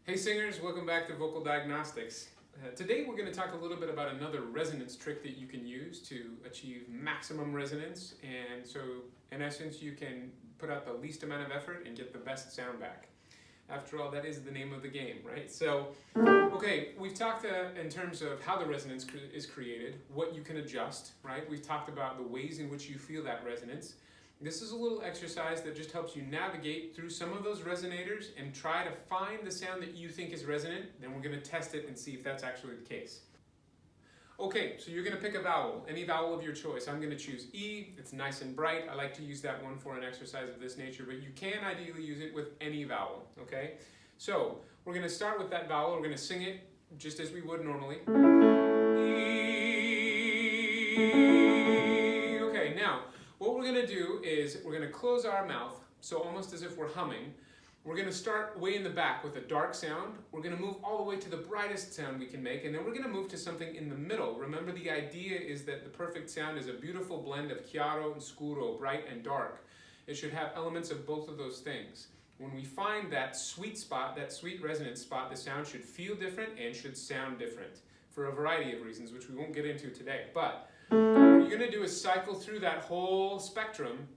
Hey singers, welcome back to Vocal Diagnostics. Today we're going to talk a little bit about another resonance trick that you can use to achieve maximum resonance, and so in essence you can put out the least amount of effort and get the best sound back. After all, that is the name of the game, right? So, okay, we've talked in terms of how the resonance is created, what you can adjust, right? We've talked about the ways in which you feel that resonance. This is a little exercise that just helps you navigate through some of those resonators and try to find the sound that you think is resonant. Then we're going to test it and see if that's actually the case. Okay, so you're going to pick a vowel, any vowel of your choice. I'm going to choose E. It's nice and bright. I like to use that one for an exercise of this nature, but you can ideally use it with any vowel, okay? So we're going to start with that vowel. We're going to sing it just as we would normally. E. Okay, now, what we're going to do is we're going to close our mouth, so almost as if we're humming. We're going to start way in the back with a dark sound. We're going to move all the way to the brightest sound we can make, and then we're going to move to something in the middle. Remember, the idea is that the perfect sound is a beautiful blend of chiaro and scuro, bright and dark. It should have elements of both of those things. When we find that sweet spot, that sweet resonance spot, the sound should feel different and should sound different for a variety of reasons, which we won't get into today. But what you're going to do is cycle through that whole spectrum,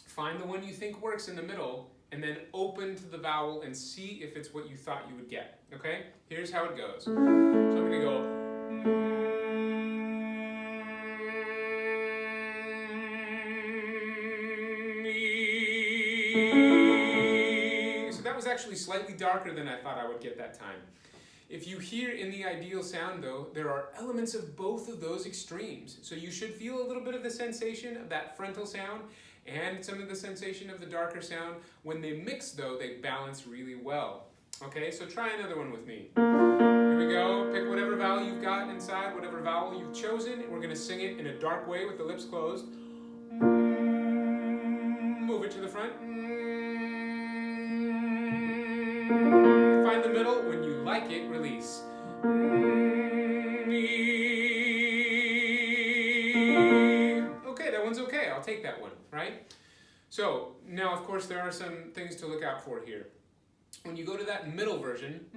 find the one you think works in the middle, and then open to the vowel and see if it's what you thought you would get. Okay? Here's how it goes. So I'm going to go. So that was actually slightly darker than I thought I would get that time. If you hear in the ideal sound, though, there are elements of both of those extremes. So you should feel a little bit of the sensation of that frontal sound and some of the sensation of the darker sound. When they mix, though, they balance really well. Okay, so try another one with me. Here we go. Pick whatever vowel you've got inside, whatever vowel you've chosen, and we're going to sing it in a dark way with the lips closed. Move it to the front. Find the middle. When you like it, release. Okay, that one's okay. I'll take that one, right? So, now of course there are some things to look out for here. When you go to that middle version,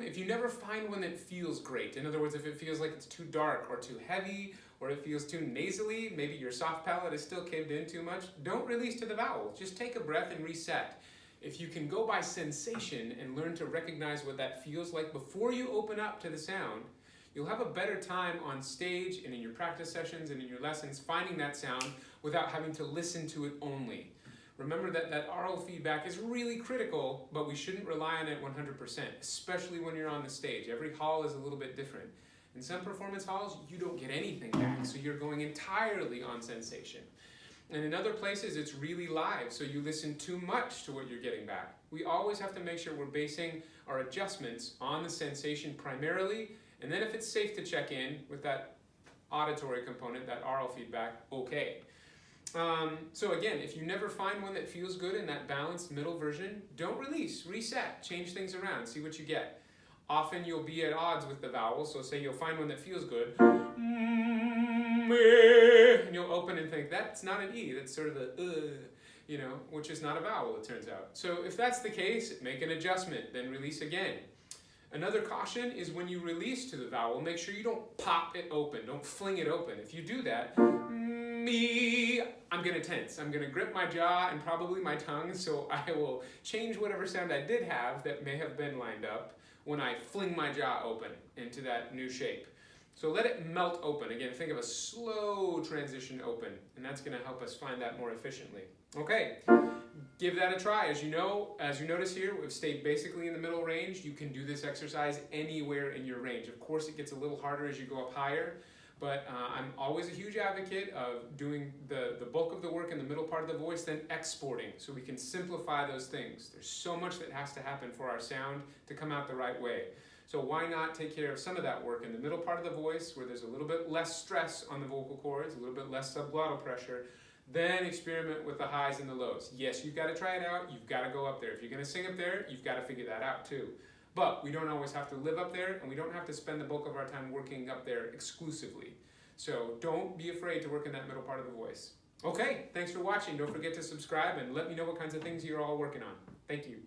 if you never find one that feels great, in other words, if it feels like it's too dark or too heavy, or it feels too nasally, maybe your soft palate is still caved in too much, don't release to the vowel. Just take a breath and reset. If you can go by sensation and learn to recognize what that feels like before you open up to the sound, you'll have a better time on stage and in your practice sessions and in your lessons finding that sound without having to listen to it only. Remember that oral feedback is really critical, but we shouldn't rely on it 100%, especially when you're on the stage. Every hall is a little bit different. In some performance halls, you don't get anything back, so you're going entirely on sensation. And in other places, it's really live, so you listen too much to what you're getting back. We always have to make sure we're basing our adjustments on the sensation primarily, and then if it's safe to check in with that auditory component, that oral feedback, okay. So again, if you never find one that feels good in that balanced middle version, don't release, reset, change things around, see what you get. Often you'll be at odds with the vowels, so say you'll find one that feels good, and you'll open and think, that's not an E, that's sort of a, which is not a vowel, it turns out. So if that's the case, make an adjustment, then release again. Another caution is when you release to the vowel, make sure you don't pop it open, don't fling it open. If you do that, I'm going to tense. I'm going to grip my jaw and probably my tongue, so I will change whatever sound I did have that may have been lined up when I fling my jaw open into that new shape. So let it melt open. Again, think of a slow transition open, and that's going to help us find that more efficiently. Okay, give that a try. As you notice here, we've stayed basically in the middle range. You can do this exercise anywhere in your range. Of course, it gets a little harder as you go up higher, but I'm always a huge advocate of doing the bulk of the work in the middle part of the voice, then exporting, so we can simplify those things. There's so much that has to happen for our sound to come out the right way. So why not take care of some of that work in the middle part of the voice, where there's a little bit less stress on the vocal cords, a little bit less subglottal pressure, then experiment with the highs and the lows. Yes, you've got to try it out. You've got to go up there. If you're going to sing up there, you've got to figure that out too. But we don't always have to live up there, and we don't have to spend the bulk of our time working up there exclusively. So don't be afraid to work in that middle part of the voice. Okay, thanks for watching. Don't forget to subscribe and let me know what kinds of things you're all working on. Thank you.